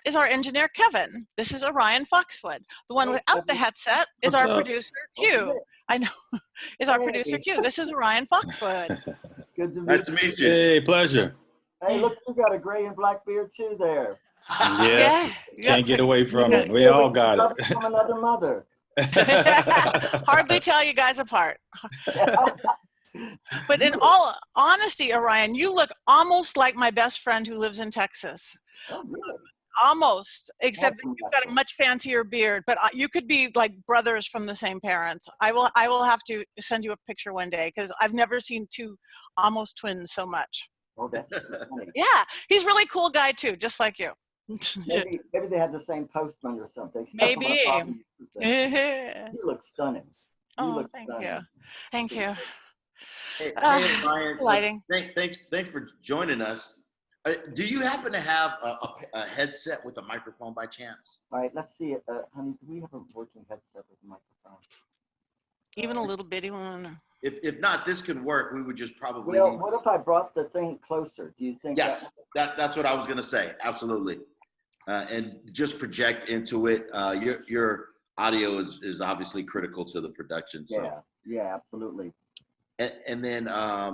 is our engineer, Kevin. This is Orion Foxwood. The one without the headset is What's our up? producer, Q. I know, is our producer, Q. This is Orion Foxwood. Good to Nice to meet you. Hey, pleasure. Hey, look, you got a gray and black beard too there. Yeah, can't get away from it. We Yeah, all got it. From another mother. Hardly tell you guys apart. But in all honesty, Orion, you look almost like my best friend who lives in Texas. Oh, really? Almost, except that you've got a much fancier beard. But you could be like brothers from the same parents. I will have to send you a picture one day because I've never seen two almost twins so much. Oh, that's funny. Yeah, he's a really cool guy too, just like you. Maybe they had the same postman or something. Maybe. You look stunning. Oh, thank you. Thank you. Hey, Ryan, lighting. Thanks for joining us. Do you happen to have a headset with a microphone by chance? All right, let's see it. Honey, do we have a working headset with a microphone? Even a little bitty one? If not, this could work. We would just probably. Well, what if I brought the thing closer? Do you think? Yes, that's what I was going to say. Absolutely. And just project into it. Your audio is obviously critical to the production. So. Yeah, absolutely. And then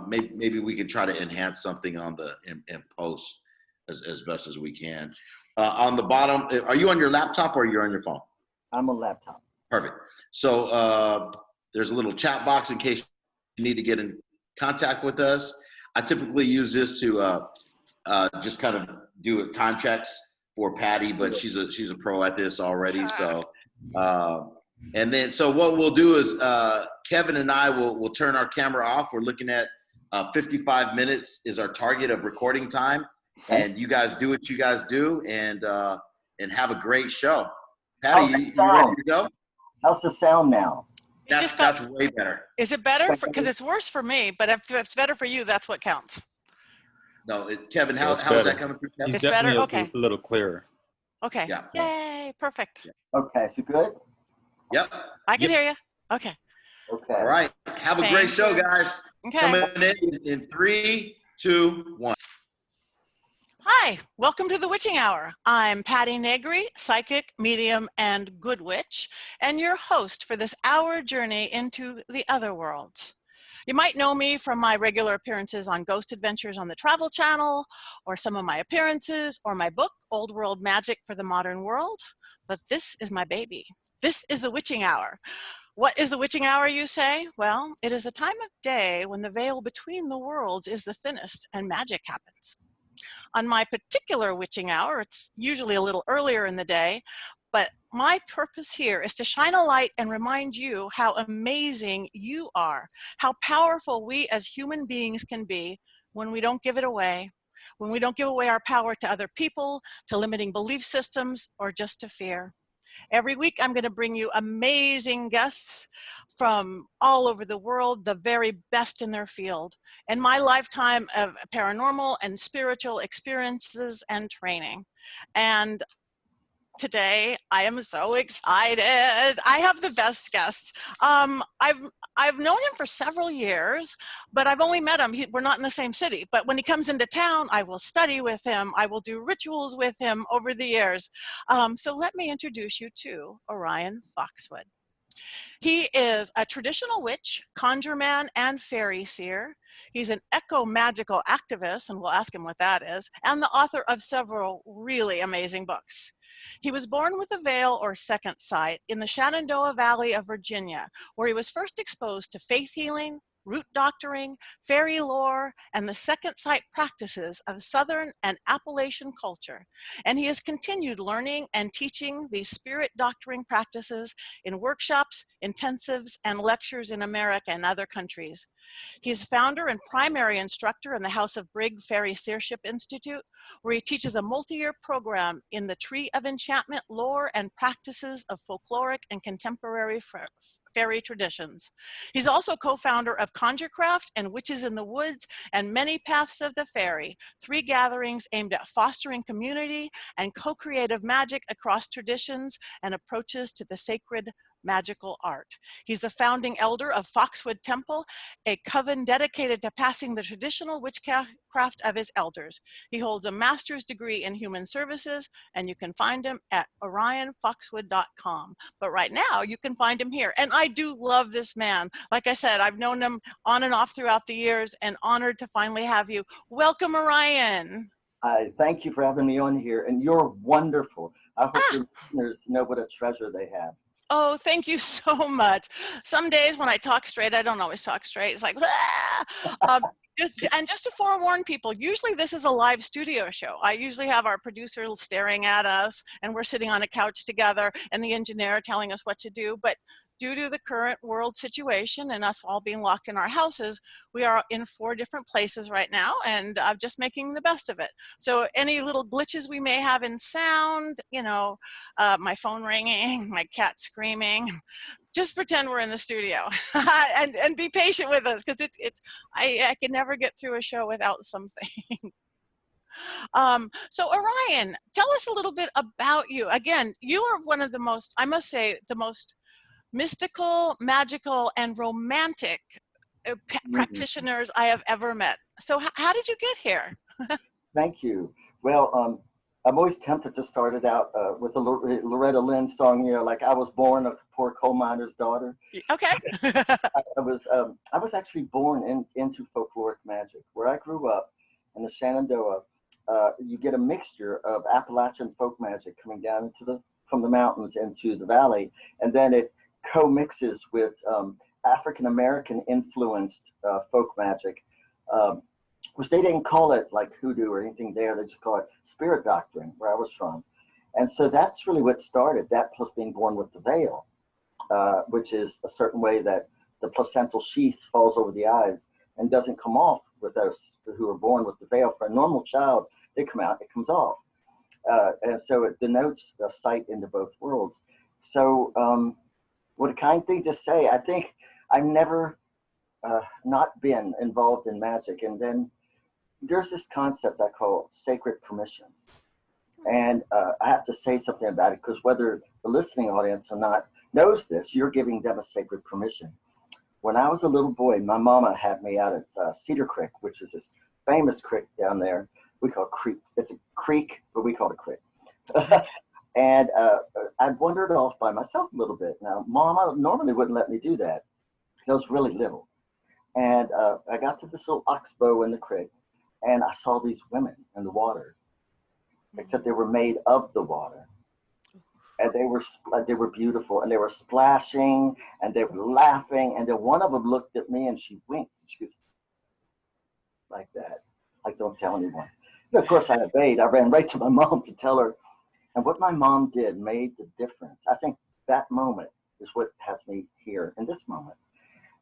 maybe we could try to enhance something on the in post as best as we can. On the bottom, are you on your laptop or you're on your phone? I'm on laptop. Perfect. So there's a little chat box in case you need to get in contact with us. I typically use this to just kind of do time checks for Patti, but she's a pro at this already. So. And then, so what we'll do is Kevin and I will turn our camera off. We're looking at 55 minutes is our target of recording time. And you guys do what you guys do and have a great show. Patti, you ready to go? How's the sound now? That's way better. Is it better? Because it's worse for me, but if it's better for you, that's what counts. No, Kevin, how is that coming through, Kevin? It's better? Okay. A little clearer. Okay. Yeah. Yay, perfect. Okay, so good? Yep. I can hear you. Okay. Okay. All right. Have a great show, guys. Okay. Coming in 3, 2, 1. Hi, welcome to the Witching Hour. I'm Patti Negri, psychic, medium, and good witch, and your host for this hour journey into the other worlds. You might know me from my regular appearances on Ghost Adventures on the Travel Channel, or some of my appearances, or my book, Old World Magic for the Modern World, but this is my baby. This is the Witching Hour. What is the Witching Hour, you say? Well, it is a time of day when the veil between the worlds is the thinnest and magic happens. On my particular Witching Hour, it's usually a little earlier in the day, but my purpose here is to shine a light and remind you how amazing you are, how powerful we as human beings can be when we don't give it away, when we don't give away our power to other people, to limiting belief systems, or just to fear. Every week, I'm going to bring you amazing guests from all over the world, the very best in their field, and my lifetime of paranormal and spiritual experiences and training. And today, I am so excited. I have the best guests. I've known him for several years, but I've only met him. We're not in the same city. But when he comes into town, I will study with him. I will do rituals with him over the years. So let me introduce you to Orion Foxwood. He is a traditional witch, conjure man, and fairy seer. He's an eco-magical activist, and we'll ask him what that is, and the author of several really amazing books. He was born with a veil or second sight in the Shenandoah Valley of Virginia, where he was first exposed to faith healing, root doctoring, fairy lore, and the second sight practices of Southern and Appalachian culture. And he has continued learning and teaching these spirit doctoring practices in workshops, intensives, and lectures in America and other countries. He's founder and primary instructor in the House of Brigg Fairy Seership Institute, where he teaches a multi-year program in the Tree of Enchantment lore and practices of folkloric and contemporary fairy traditions. He's also co-founder of Conjurecraft and Witches in the Woods and Many Paths of the Fairy, 3 gatherings aimed at fostering community and co-creative magic across traditions and approaches to the sacred magical art. He's the founding elder of Foxwood Temple, a coven dedicated to passing the traditional witchcraft of his elders. He holds a master's degree in human services, and you can find him at orionfoxwood.com. But right now, you can find him here. And I do love this man. Like I said, I've known him on and off throughout the years, and honored to finally have you. Welcome, Orion. I thank you for having me on here, and you're wonderful. I hope your listeners know what a treasure they have. Oh, thank you so much. Some days when I talk straight, I don't always talk straight. It's like, just to forewarn people, usually this is a live studio show. I usually have our producer staring at us, and we're sitting on a couch together, and the engineer telling us what to do. But due to the current world situation and us all being locked in our houses, we are in 4 different places right now, and I'm just making the best of it. So any little glitches we may have in sound, you know, my phone ringing, my cat screaming, just pretend we're in the studio and be patient with us, because I can never get through a show without something. So Orion, tell us a little bit about you. Again, you are one of the most, I must say, the most mystical, magical, and romantic practitioners I have ever met. So how did you get here? Thank you. Well, I'm always tempted to start it out with a Loreta Lynn song, you know, like I was born a poor coal miner's daughter. Okay. I was actually born into folkloric magic. Where I grew up in the Shenandoah, you get a mixture of Appalachian folk magic coming down from the mountains into the valley, and then it co-mixes with African-American influenced folk magic, which they didn't call it like hoodoo or anything there. They just call it spirit doctrine, where I was from. And so that's really what started, that plus being born with the veil, which is a certain way that the placental sheath falls over the eyes and doesn't come off with us who are born with the veil. For a normal child, they come out, it comes off. And so it denotes a sight into both worlds. So what a kind thing to say. I think I've never not been involved in magic. And then there's this concept I call sacred permissions. And I have to say something about it, because whether the listening audience or not knows this, you're giving them a sacred permission. When I was a little boy, my mama had me out at Cedar Creek, which is this famous creek down there. We call it creek. It's a creek, but we call it a creek. And I'd wandered off by myself a little bit. Now, Mama normally wouldn't let me do that because I was really little. And I got to this little oxbow in the creek, and I saw these women in the water, except they were made of the water. And they were beautiful, and they were splashing, and they were laughing. And then one of them looked at me, and she winked. And she goes, like that, like, don't tell anyone. And of course, I obeyed. I ran right to my mom to tell her. And what my mom did made the difference. I think that moment is what has me here in this moment.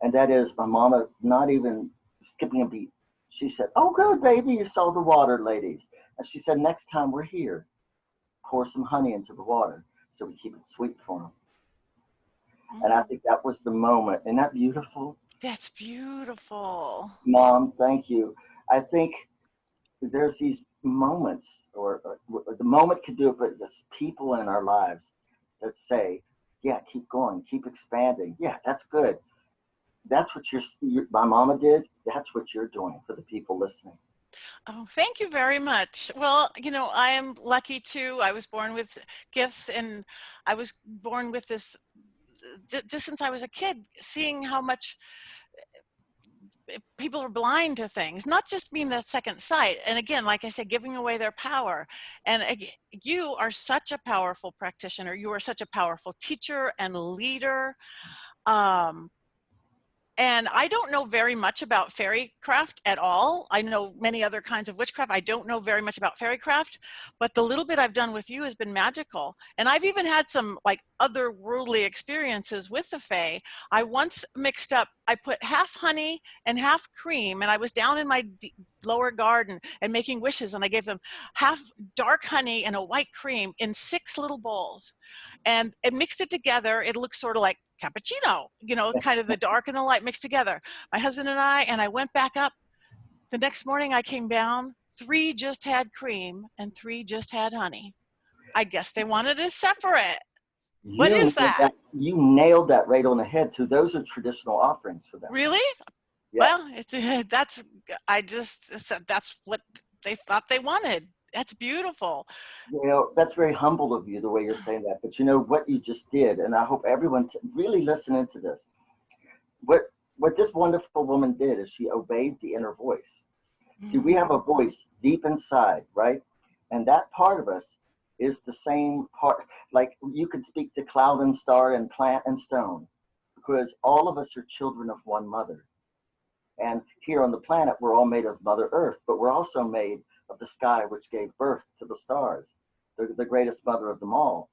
And that is my mama not even skipping a beat. She said, "Oh, good, baby, you saw the water, ladies." And she said, "Next time we're here, pour some honey into the water so we keep it sweet for them." And I think that was the moment. Isn't that beautiful? That's beautiful. Mom, thank you. I think there's these moments, or the moment could do it, but there's people in our lives that say, yeah, keep going, keep expanding. Yeah, that's good. That's what my mama did. That's what you're doing for the people listening. Oh, thank you very much. Well, you know, I am lucky too. I was born with gifts, and I was born with this just since I was a kid, seeing how much people are blind to things, not just being the second sight. And again, like I said, giving away their power. And again, you are such a powerful practitioner. You are such a powerful teacher and leader. And I don't know very much about fairycraft at all. I know many other kinds of witchcraft. I don't know very much about fairycraft, but the little bit I've done with you has been magical. And I've even had some like otherworldly experiences with the fae. I once mixed up, I put half honey and half cream, and I was down in my lower garden and making wishes, and I gave them half dark honey and a white cream in 6 little bowls. And it mixed it together. It looks sort of like cappuccino, you know, kind of the dark and the light mixed together. My husband and I went back up. The next morning I came down, 3 just had cream and 3 just had honey. I guess they wanted to separate. What is that? You nailed that right on the head too. Those are traditional offerings for them. Really? Yes. Well, that's what they thought they wanted. That's beautiful. You know, that's very humble of you, the way you're saying that. But you know what you just did, and I hope everyone really listening to this. What this wonderful woman did is she obeyed the inner voice. See, we have a voice deep inside, right? And that part of us is the same part. Like you could speak to cloud and star and plant and stone, because all of us are children of one mother. And here on the planet, we're all made of Mother Earth, but we're also made of the sky, which gave birth to the stars, the greatest mother of them all.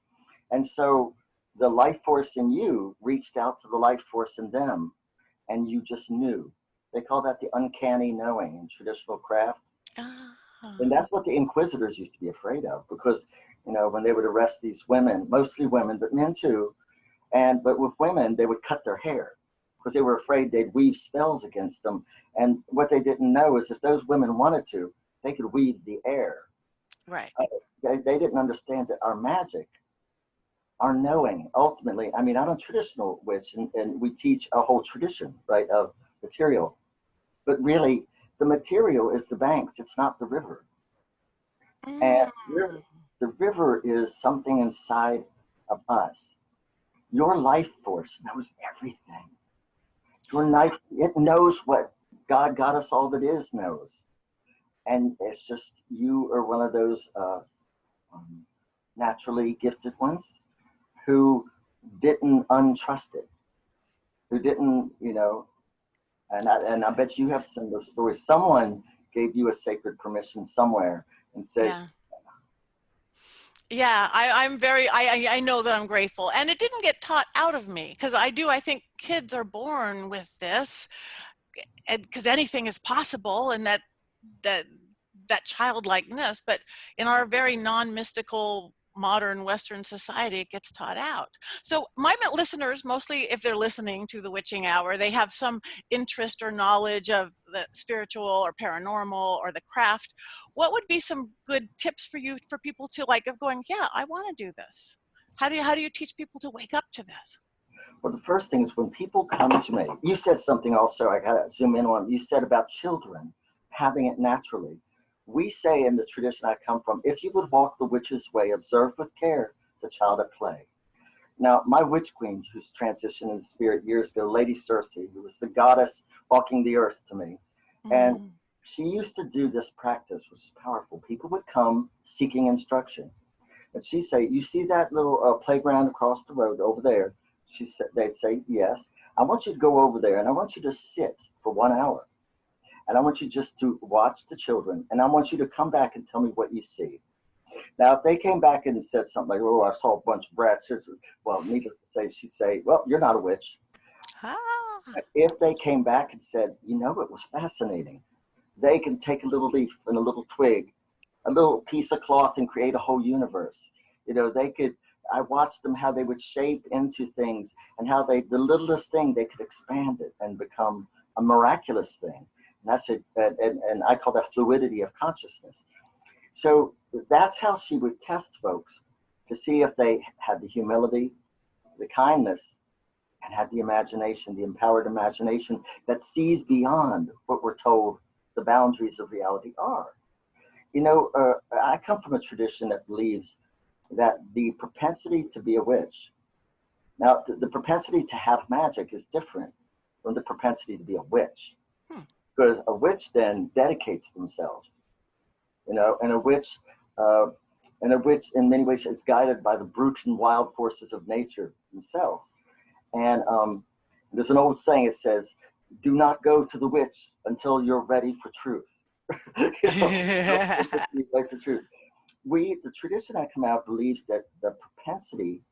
And so the life force in you reached out to the life force in them, and you just knew. They call that the uncanny knowing in traditional craft. And that's what the inquisitors used to be afraid of, because, you know, when they would arrest these women, mostly women, but men too, but with women, they would cut their hair because they were afraid they'd weave spells against them. And what they didn't know is if those women wanted to, they could weave the air. Right. They didn't understand that our magic, our knowing, ultimately, I mean, I'm a traditional witch, and we teach a whole tradition, right, of material. But really, the material is the banks. It's not the river. And the river is something inside of us. Your life force knows everything. Your life, it knows what God got us all that is knows. And it's just, you are one of those naturally gifted ones who didn't untrust it, who didn't, you know, and I bet you have similar stories. Someone gave you a sacred permission somewhere and said, yeah, I know that I'm grateful, and it didn't get taught out of me, because I think kids are born with this, because anything is possible, and that childlikeness, but in our very non-mystical modern Western society, it gets taught out. So my listeners, mostly if they're listening to the Witching Hour, they have some interest or knowledge of the spiritual or paranormal or the craft. What would be some good tips for people to like of going, yeah, I want to do this? How do you teach people to wake up to this? Well, the first thing is when people come to me, you said something also I got to zoom in on. You said about children having it naturally. We say in the tradition I come from, if you would walk the witch's way, observe with care the child at play. Now, my witch queen, who's transitioned in spirit years ago, Lady Circe, who was the goddess walking the earth to me, and she used to do this practice, which is powerful. People would come seeking instruction, and she'd say, "You see that little playground across the road over there?" They'd say, "Yes. I want you to go over there, and I want you to sit for 1 hour. And I want you just to watch the children, and I want you to come back and tell me what you see." Now, if they came back and said something like, "Oh, I saw a bunch of brats," well, needless to say, she'd say, "Well, you're not a witch." If they came back and said, "You know, it was fascinating. They can take a little leaf and a little twig, a little piece of cloth and create a whole universe." You know, I watched them how they would shape into things and how the littlest thing, they could expand it and become a miraculous thing. And that's it, and I call that fluidity of consciousness. So that's how she would test folks to see if they had the humility, the kindness, and had the imagination, the empowered imagination that sees beyond what we're told the boundaries of reality are. You know, I come from a tradition that believes that the propensity to be a witch, now the propensity to have magic is different from the propensity to be a witch. Because a witch then dedicates themselves, you know, and a witch in many ways is guided by the brute and wild forces of nature themselves. And there's an old saying, it says, "Do not go to the witch until you're ready for truth." Ready for truth. The tradition I come out believes that the propensity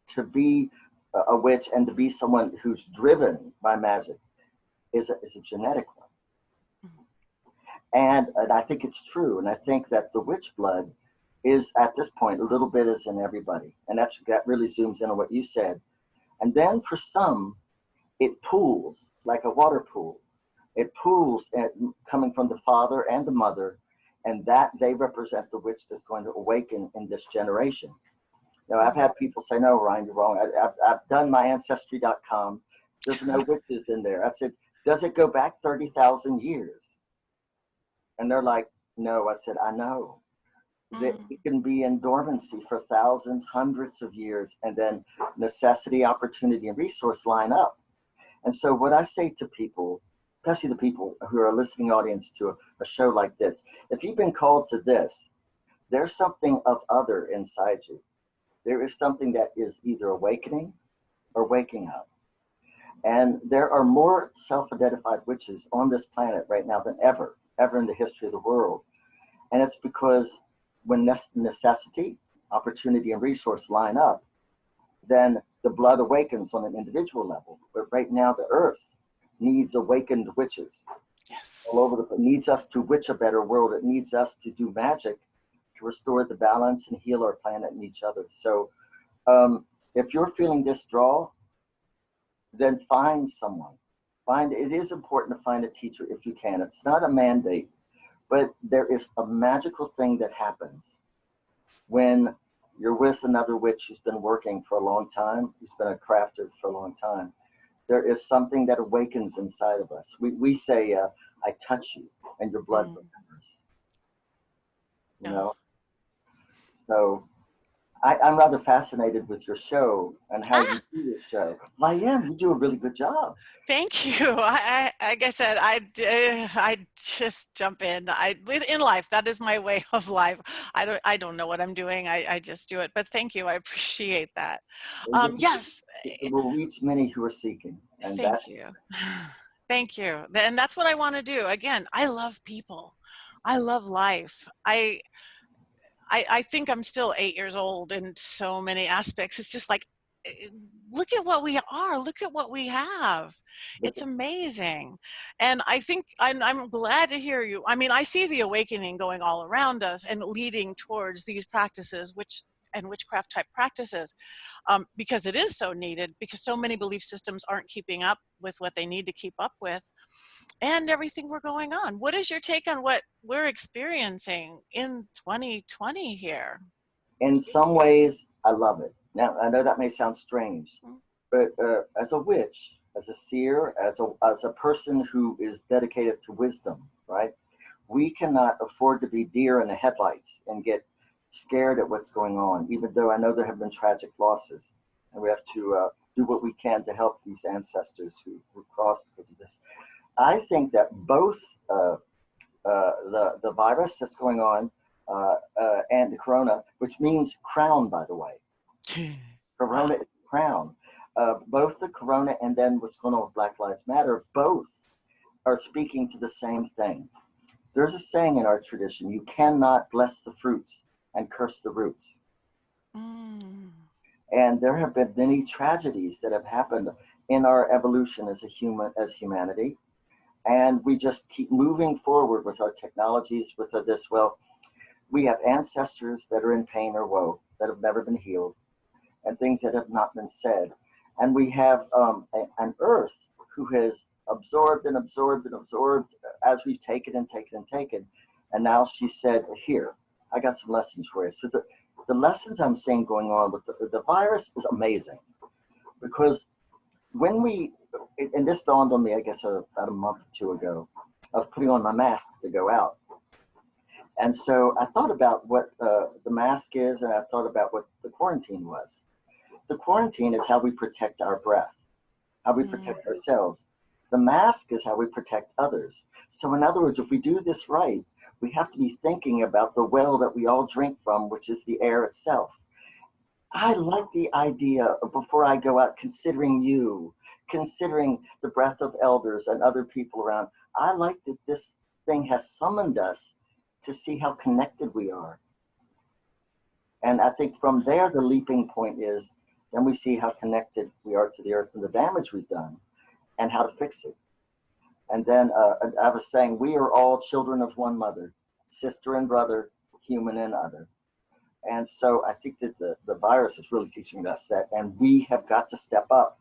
to be a witch and to be someone who's driven by magic is a genetic one. And I think it's true. And I think that the witch blood is, at this point, a little bit is in everybody. And that really zooms in on what you said. And then for some, it pools like a water pool. It pools coming from the father and the mother, and that they represent the witch that's going to awaken in this generation. You know, I've had people say, no, Ryan, you're wrong. I've done my ancestry.com. There's no witches in there. I said, does it go back 30,000 years? And they're like, no. I said, I know. That it can be in dormancy for thousands, hundreds of years, and then necessity, opportunity, and resource line up. And so what I say to people, especially the people who are a listening audience to a show like this, if you've been called to this, there's something of other inside you. There is something that is either awakening or waking up. And there are more self-identified witches on this planet right now than ever in the history of the world. And it's because when necessity, opportunity, and resource line up, then the blood awakens on an individual level. But right now, the earth needs awakened witches. Yes. All over it needs us to witch a better world. It needs us to do magic to restore the balance and heal our planet and each other. So if you're feeling this draw, then find someone. It is important to find a teacher if you can. It's not a mandate. But there is a magical thing that happens when you're with another witch who's been working for a long time, who's been a crafter for a long time. There is something that awakens inside of us. We say, I touch you, and your blood remembers. You know? So I'm rather fascinated with your show and how you do your show. Well, I am. You do a really good job. Thank you. Like I said, I just jump in. In life, that is my way of life. I don't know what I'm doing. I just do it. But thank you. I appreciate that. Yes. It will reach many who are seeking. And thank you. Thank you. And that's what I want to do. Again, I love people. I love life. I think I'm still 8 years old in so many aspects. It's just like, look at what we are. Look at what we have. It's amazing. And I think I'm glad to hear you. I mean, I see the awakening going all around us and leading towards these practices, and witchcraft type practices, because it is so needed, because so many belief systems aren't keeping up with what they need to keep up with. And everything we're going on. What is your take on what we're experiencing in 2020 here? In some ways, I love it. Now, I know that may sound strange, but as a witch, as a seer, as a person who is dedicated to wisdom, right? We cannot afford to be deer in the headlights and get scared at what's going on, even though I know there have been tragic losses. And we have to do what we can to help these ancestors who crossed because of this. I think that both the virus that's going on and the corona, which means crown, by the way. Corona is crown. Both the corona and then what's going on with Black Lives Matter, both are speaking to the same thing. There's a saying in our tradition, you cannot bless the fruits and curse the roots. And there have been many tragedies that have happened in our evolution as humanity. And we just keep moving forward with our technologies, with this. Well, we have ancestors that are in pain or woe that have never been healed, and things that have not been said. And we have an earth who has absorbed and absorbed and absorbed as we've taken and taken and taken. And now she said, here, I got some lessons for you. So the lessons I'm seeing going on with the virus is amazing, because when and this dawned on me, I guess, about a month or two ago, I was putting on my mask to go out. And so I thought about what the mask is, and I thought about what the quarantine was. The quarantine is how we protect our breath, how we protect ourselves. The mask is how we protect others. So in other words, if we do this right, we have to be thinking about the well that we all drink from, which is the air itself. I like the idea of, before I go out, considering you, considering the breath of elders and other people around. I like that this thing has summoned us to see how connected we are. And I think from there, the leaping point is, then we see how connected we are to the earth and the damage we've done and how to fix it. And then I was saying, we are all children of one mother, sister and brother, human and other. And so I think that the virus is really teaching us that, and we have got to step up.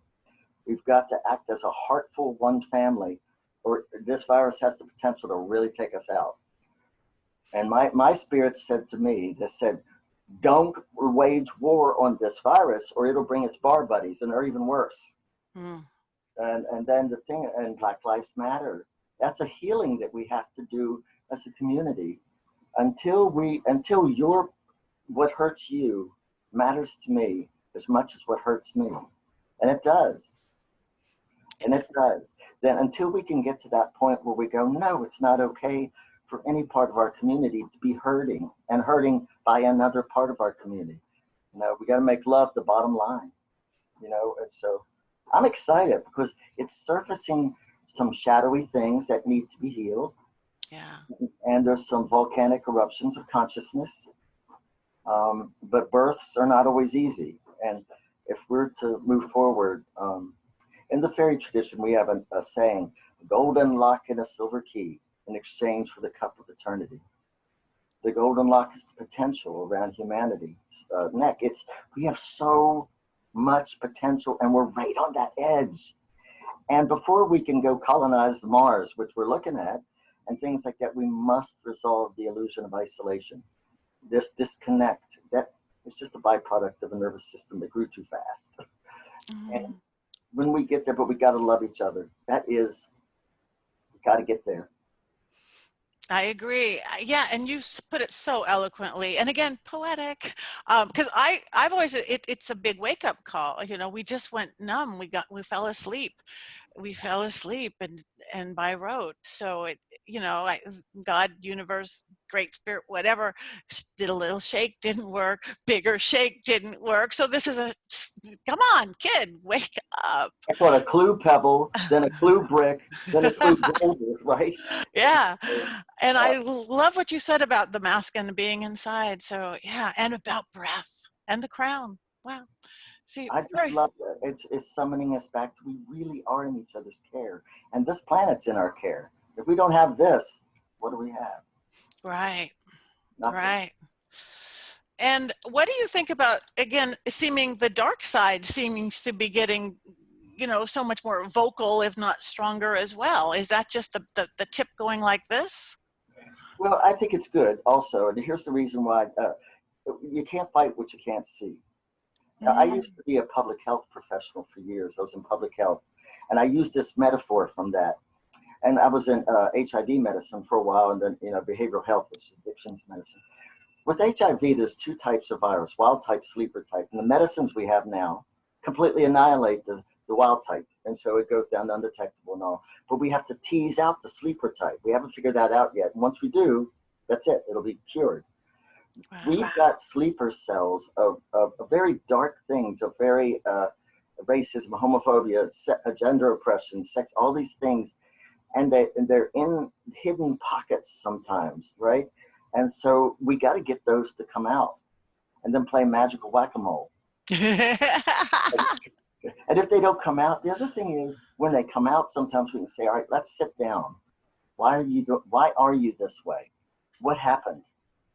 We've got to act as a heartful one family, or this virus has the potential to really take us out. And my spirit said to me, they said, don't wage war on this virus or it'll bring us bar buddies, and they're even worse. Mm. And then the thing, and Black Lives Matter, that's a healing that we have to do as a community until what hurts you matters to me as much as what hurts me. And it does. And it does. Then until we can get to that point where we go, no, it's not okay for any part of our community to be hurting and hurting by another part of our community. You know, we got to make love the bottom line, you know. And so I'm excited because it's surfacing some shadowy things that need to be healed. Yeah. And there's some volcanic eruptions of consciousness. But births are not always easy. And if we're to move forward, in the fairy tradition, we have a saying, a golden lock and a silver key in exchange for the cup of eternity. The golden lock is the potential around humanity's neck. We have so much potential and we're right on that edge. And before we can go colonize Mars, which we're looking at, and things like that, we must resolve the illusion of isolation. This disconnect, that is just a byproduct of a nervous system that grew too fast. And when we get there, but we got to love each other. We got to get there. I agree. Yeah, and you put it so eloquently, and again, poetic. Because I've always it's a big wake up call. You know, we just went numb. We fell asleep. And by rote. So it, you know, God, universe, great spirit, whatever, did a little shake, didn't work. Bigger shake, didn't work. So this is come on, kid, wake up. I thought a clue pebble, then a clue brick, then a clue boulder, right? Yeah. And I love what you said about the mask and being inside. So yeah, and about breath and the crown. Wow. See, I just love that. It's summoning us back to we really are in each other's care. And this planet's in our care. If we don't have this, what do we have? Right. Nothing. Right. And what do you think about, again, the dark side seems to be getting, you know, so much more vocal, if not stronger as well? Is that just the tip going like this? Well, I think it's good also. And here's the reason why. You can't fight what you can't see. Now, I used to be a public health professional for years. I was in public health. And I used this metaphor from that. And I was in HIV medicine for a while, and then, you know, behavioral health, which is addictions medicine. With HIV, there's two types of virus, wild type, sleeper type. And the medicines we have now completely annihilate the wild type. And so it goes down to undetectable and all. But we have to tease out the sleeper type. We haven't figured that out yet. And once we do, that's it. It'll be cured. Wow. We've got sleeper cells of very dark things, of very racism, homophobia, gender oppression, sex, all these things. And they're in hidden pockets sometimes, right? And so we got to get those to come out and then play magical whack-a-mole. And if they don't come out, the other thing is when they come out, sometimes we can say, all right, let's sit down. Why are you this way? What happened?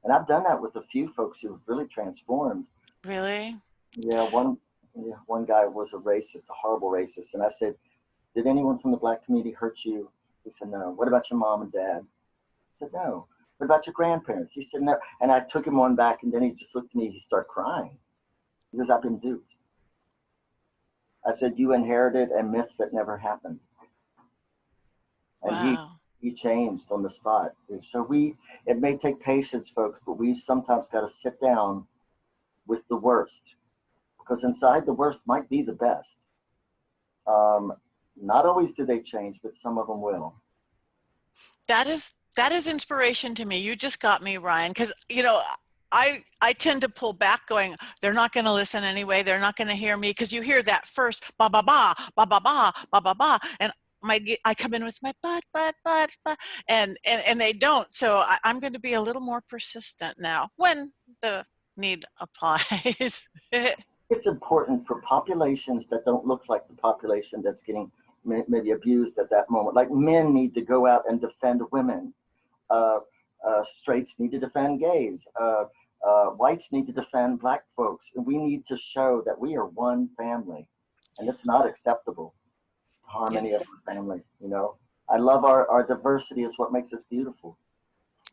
And I've done that with a few folks who have really transformed. Really? Yeah, one guy was a racist, a horrible racist. And I said, did anyone from the Black community hurt you? He said, no. What about your mom and dad? I said, no. What about your grandparents? He said, no. And I took him on back, and then he just looked at me. He started crying because I've been duped. I said, you inherited a myth that never happened. And wow. he changed on the spot. So it may take patience, folks, but we've sometimes got to sit down with the worst, because inside the worst might be the best. Not always do they change, but some of them will. That is inspiration to me. You just got me, Ryan, because, you know, I tend to pull back going, they're not going to listen anyway. They're not going to hear me, because you hear that first ba ba ba ba ba ba ba ba ba, and I come in with my but, and they don't. So I'm going to be a little more persistent now when the need applies. It's important for populations that don't look like the population that's getting maybe abused at that moment. Like men need to go out and defend women. Straights need to defend gays. Whites need to defend Black folks. And we need to show that we are one family, and it's not acceptable. Harmony of our family, you know. I love our diversity is what makes us beautiful.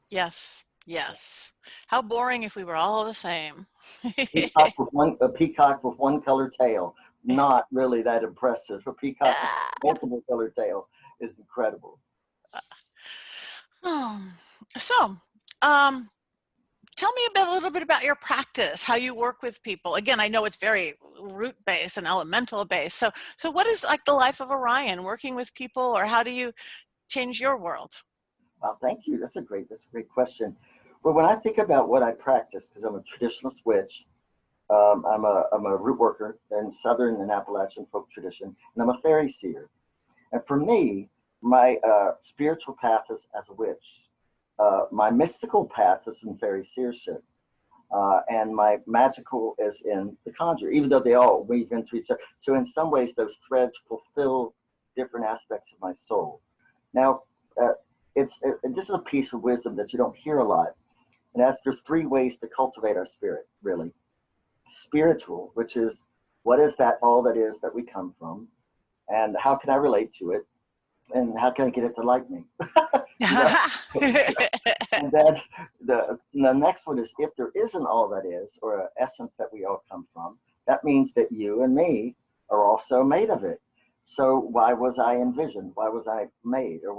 Yes. Yes. How boring if we were all the same. A peacock with one color tail, not really that impressive. A peacock with multiple color tail is incredible. So, tell me a little bit about your practice, how you work with people. Again, I know it's very root-based and elemental-based. So what is like the life of Orion, working with people, or how do you change your world? Well, thank you. That's a great question. Well, when I think about what I practice, because I'm a traditionalist witch, I'm a root worker in Southern and Appalachian folk tradition, and I'm a fairy seer. And for me, my spiritual path is as a witch. My mystical path is in fairy seership. And my magical is in the conjure, even though they all weave into each other. So in some ways, those threads fulfill different aspects of my soul. Now, this is a piece of wisdom that you don't hear a lot. And there's three ways to cultivate our spirit, really. Spiritual, which is what is that all that is that we come from, and how can I relate to it, and how can I get it to like me? And then the next one is, if there isn't all that is, or an essence that we all come from, that means that you and me are also made of it. So why was I envisioned? Why was I made? Or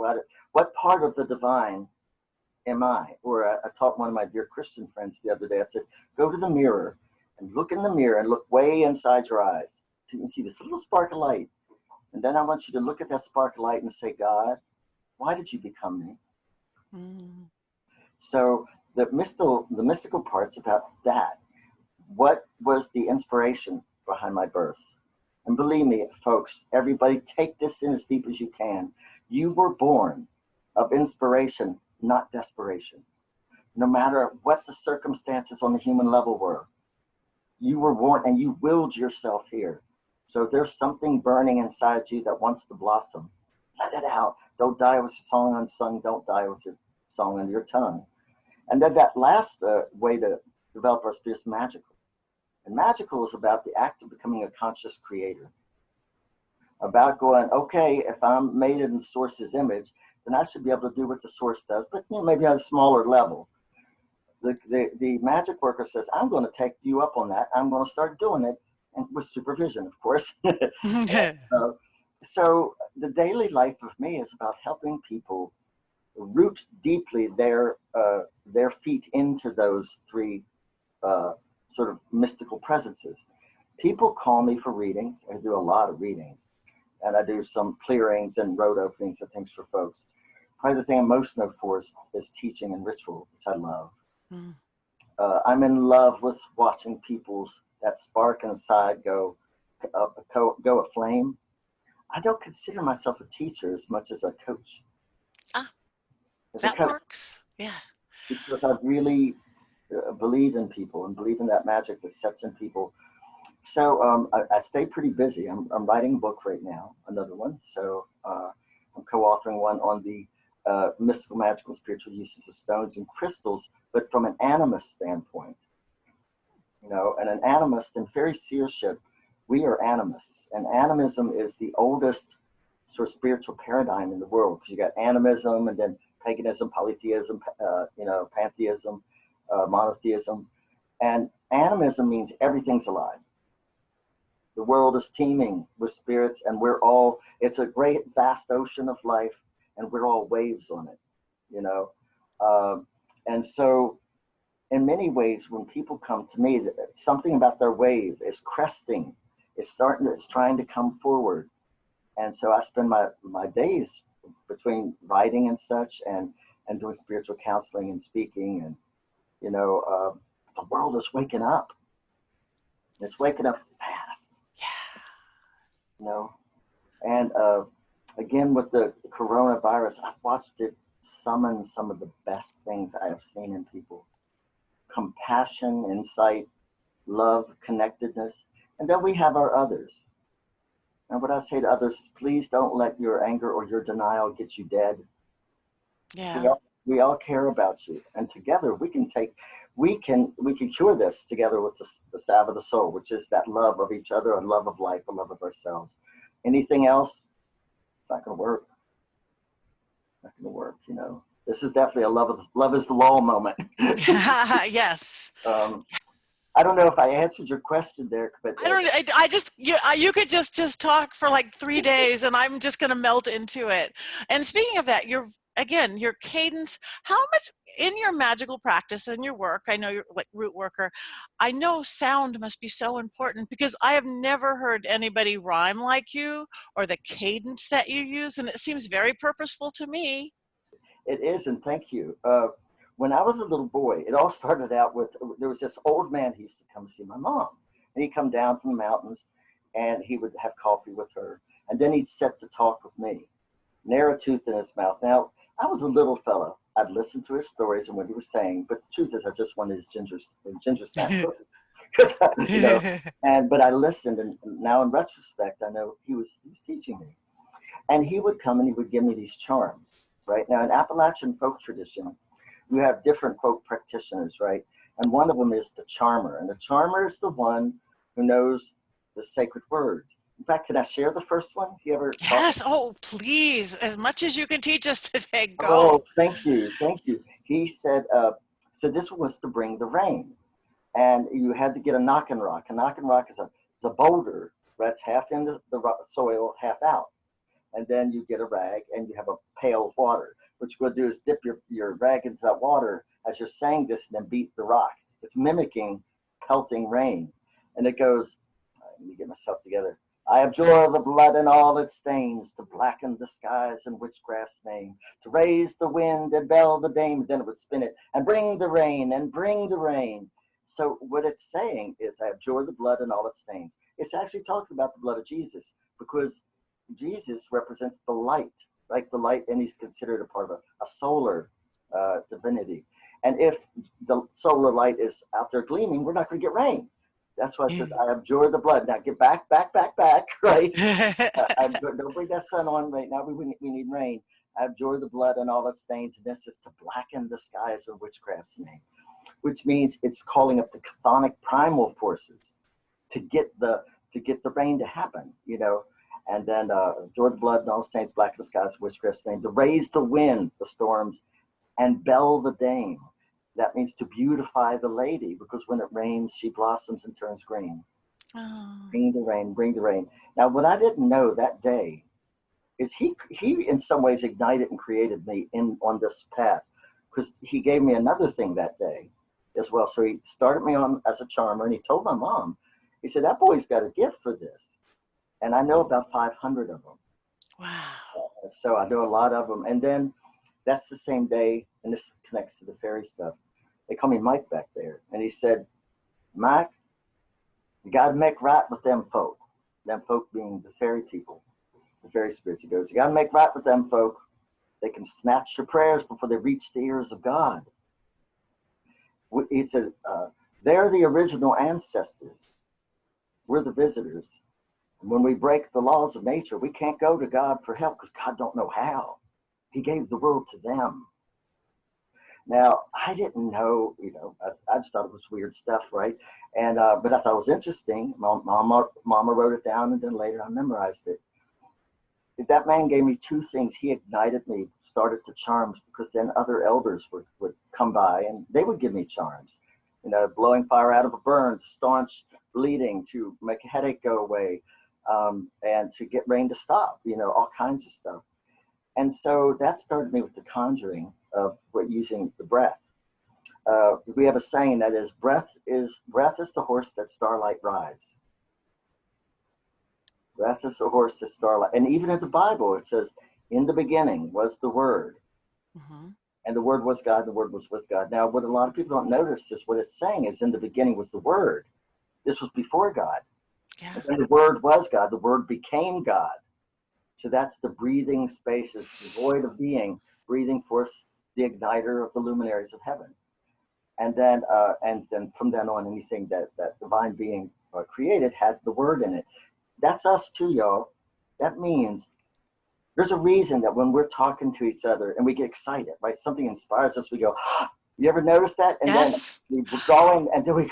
what part of the divine am I? Or I taught one of my dear Christian friends the other day, I said, go to the mirror and look in the mirror and look way inside your eyes. So you can see this little spark of light. And then I want you to look at that spark of light and say, God, why did you become me? Mm. So the mystical part's about that. What was the inspiration behind my birth? And believe me, folks, everybody take this in as deep as you can. You were born of inspiration, not desperation. No matter what the circumstances on the human level were, you were born and you willed yourself here. So there's something burning inside you that wants to blossom. Let it out. Don't die with your song unsung. Don't die with your song under your tongue. And then that last way to develop our spirit is magical. And magical is about the act of becoming a conscious creator. About going, okay, if I'm made in the source's image, then I should be able to do what the source does, but maybe at a smaller level. The magic worker says, I'm going to take you up on that. I'm going to start doing it, and with supervision, of course. So the daily life of me is about helping people root deeply their feet into those three sort of mystical presences. People call me for readings. I do a lot of readings, and I do some clearings and road openings and things for folks. Probably the thing I'm most known for is teaching and ritual, which I love. Mm. I'm in love with watching that spark inside go aflame. I don't consider myself a teacher as much as a coach. That works. Yeah. Because I really believe in people and believe in that magic that sets in people. So I stay pretty busy. I'm writing a book right now, another one. So I'm co-authoring one on the mystical, magical, spiritual uses of stones and crystals, but from an animist standpoint. And an animist in fairy seership, we are animists. And animism is the oldest sort of spiritual paradigm in the world, because you got animism and then paganism, polytheism, pantheism, monotheism. And animism means everything's alive. The world is teeming with spirits, and it's a great vast ocean of life, and we're all waves on it, and so in many ways, when people come to me, something about their wave is cresting, it's trying to come forward. And so I spend my days between writing and such, and doing spiritual counseling and speaking, and the world is waking up. It's waking up fast. Yeah. And again, with the coronavirus, I've watched it summon some of the best things I have seen in people. Compassion, insight, love, connectedness. And then we have our others. And what I say to others, please don't let your anger or your denial get you dead. Yeah. We all care about you. And together we can cure this together with the salve of the soul, which is that love of each other, a love of life, a love of ourselves. Anything else, it's not going to work. Not going to work, This is definitely a love is the law moment. Yes. I don't know if I answered your question there, but I just, you could just talk for like 3 days and I'm just going to melt into it. And speaking of that, your cadence, how much in your magical practice and your work, I know you're like root worker, I know sound must be so important because I have never heard anybody rhyme like you or the cadence that you use. And it seems very purposeful to me. it is, and thank you. When I was a little boy, it all started out with, there was this old man who used to come see my mom. And he'd come down from the mountains and he would have coffee with her. And then he'd sit to talk with me, narrow tooth in his mouth. Now, I was a little fella. I'd listen to his stories and what he was saying, but the truth is I just wanted his ginger snap cookie. But I listened, and now in retrospect, I know he was teaching me. And he would come and he would give me these charms, right? Now, in Appalachian folk tradition, you have different folk practitioners, right? And one of them is the charmer. And the charmer is the one who knows the sacred words. In fact, can I share the first one? Yes. Oh, please. As much as you can teach us today, go. Oh, thank you. Thank you. He said, so this was to bring the rain. And you had to get a knocking rock. A knocking rock is a boulder that's half in the soil, half out. And then you get a rag and you have a pail of water. What you're going to do is dip your rag into that water as you're saying this and then beat the rock. It's mimicking pelting rain. And it goes, let me get myself together. I abjure the blood and all its stains, to blacken the skies in witchcraft's name, to raise the wind and bell the dame. Then it would spin it and bring the rain and bring the rain. So what it's saying is I abjure the blood and all its stains. It's actually talking about the blood of Jesus, because Jesus represents the light, like the light, and he's considered a part of a solar divinity. And if the solar light is out there gleaming, we're not going to get rain. That's why it says, I abjure the blood. Now get back, right? Don't bring that sun on right now. We need rain. I abjure the blood and all its stains. And this is to blacken the skies in witchcraft's name, which means it's calling up the chthonic primal forces to get the rain to happen, And then abjure the blood and all its stains, blacken the skies in witchcraft's name, to raise the wind, the storms, and bell the dame. That means to beautify the lady, because when it rains, she blossoms and turns green. Oh. Bring the rain, bring the rain. Now, what I didn't know that day is he in some ways ignited and created me on this path, because he gave me another thing that day as well. So he started me on as a charmer, and he told my mom, he said, that boy's got a gift for this. And I know about 500 of them. Wow. So I know a lot of them. And then that's the same day, and this connects to the fairy stuff. They call me Mike back there. And he said, Mike, you got to make right with them folk being the fairy people, the fairy spirits. He goes, you got to make right with them folk. They can snatch your prayers before they reach the ears of God. He said, they're the original ancestors. We're the visitors. And when we break the laws of nature, we can't go to God for help because God don't know how. He gave the world to them. Now, I didn't know, I just thought it was weird stuff, right? And but I thought it was interesting. Mama wrote it down, and then later I memorized it. That man gave me two things. He ignited me, started to charms, because then other elders would come by, and they would give me charms. Blowing fire out of a burn, to staunch bleeding, to make a headache go away, and to get rain to stop, all kinds of stuff. And so that started me with the conjuring of using the breath. We have a saying that is, breath is the horse that starlight rides. Breath is the horse that starlight. And even in the Bible, it says, in the beginning was the Word. Mm-hmm. And the Word was God, and the Word was with God. Now, what a lot of people don't notice is what it's saying is, in the beginning was the Word. This was before God. Yeah. And when the Word was God, the Word became God. So that's the breathing spaces, the void of being, breathing forth the igniter of the luminaries of heaven. And then from then on, anything that divine being created had the word in it. That's us too, y'all. That means there's a reason that when we're talking to each other and we get excited, right? Something inspires us, we go, you ever notice that? And yes. Then we're going, and then we,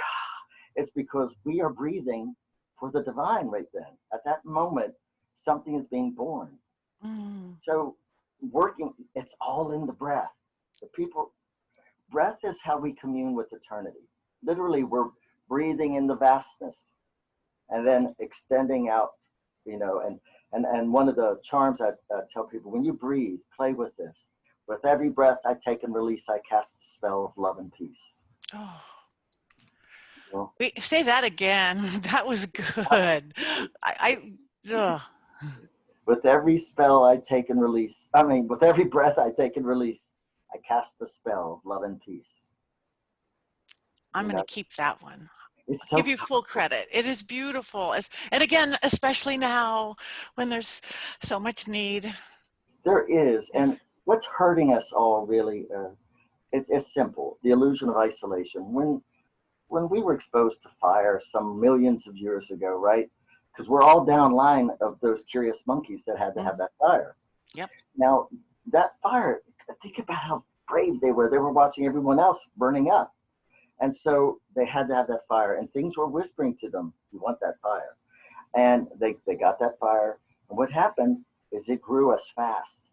it's because we are breathing for the divine right then. At that moment, something is being born. Mm. So it's all in the breath. The people, breath is how we commune with eternity. Literally, we're breathing in the vastness and then extending out, you know, and one of the charms I tell people, when you breathe, play with this. With every breath I take and release, I cast a spell of love and peace. Oh. Well, Say that again. That was good. Ugh. with every spell I take and release, with every breath I take and release, I cast a spell of love and peace. I'm going to keep that one. It's so Give you full credit. It is beautiful. And again, especially now when there's so much need. There is. And what's hurting us all really, it's simple. The illusion of isolation. When we were exposed to fire some millions of years ago, right? Because we're all down line of those curious monkeys that had to have that fire. Yep. Now, that fire, think about how brave they were. They were watching everyone else burning up. And so they had to have that fire. And things were whispering to them, you want that fire. And they got that fire. And what happened is it grew us fast.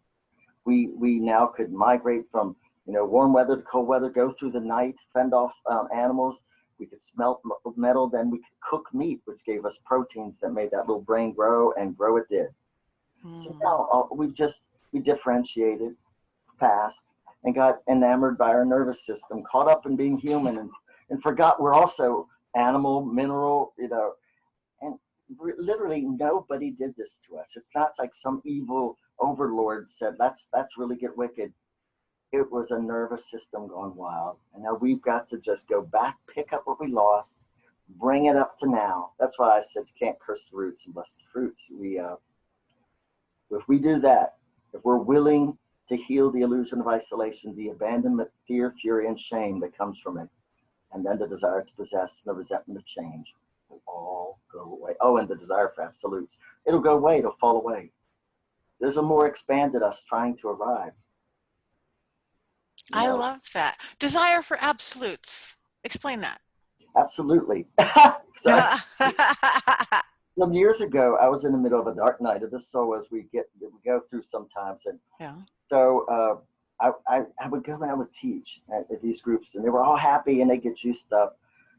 We now could migrate from, you know, warm weather to cold weather, go through the night, fend off animals. We could smelt metal, then we could cook meat, which gave us proteins that made that little brain grow, and grow it did. So now we differentiated fast and got enamored by our nervous system, caught up in being human, and forgot we're also animal, mineral, you know, and literally nobody did this to us. It's not like some evil overlord said, let's really get wicked. It was a nervous system gone wild. And now we've got to just go back, pick up what we lost, bring it up to now. That's why I said you can't curse the roots and bless the fruits. If we do that, if we're willing to heal the illusion of isolation, the abandonment, fear, fury, and shame that comes from it, and then the desire to possess and the resentment of change will all go away. Oh, and the desire for absolutes. It'll go away, it'll fall away. There's a more expanded us trying to arrive. I love that. Desire for absolutes. Explain that. Absolutely. Some years ago, I was in the middle of a dark night of the soul, as we go through sometimes, and so I would go and I would teach at these groups, and they were all happy and they get juiced up,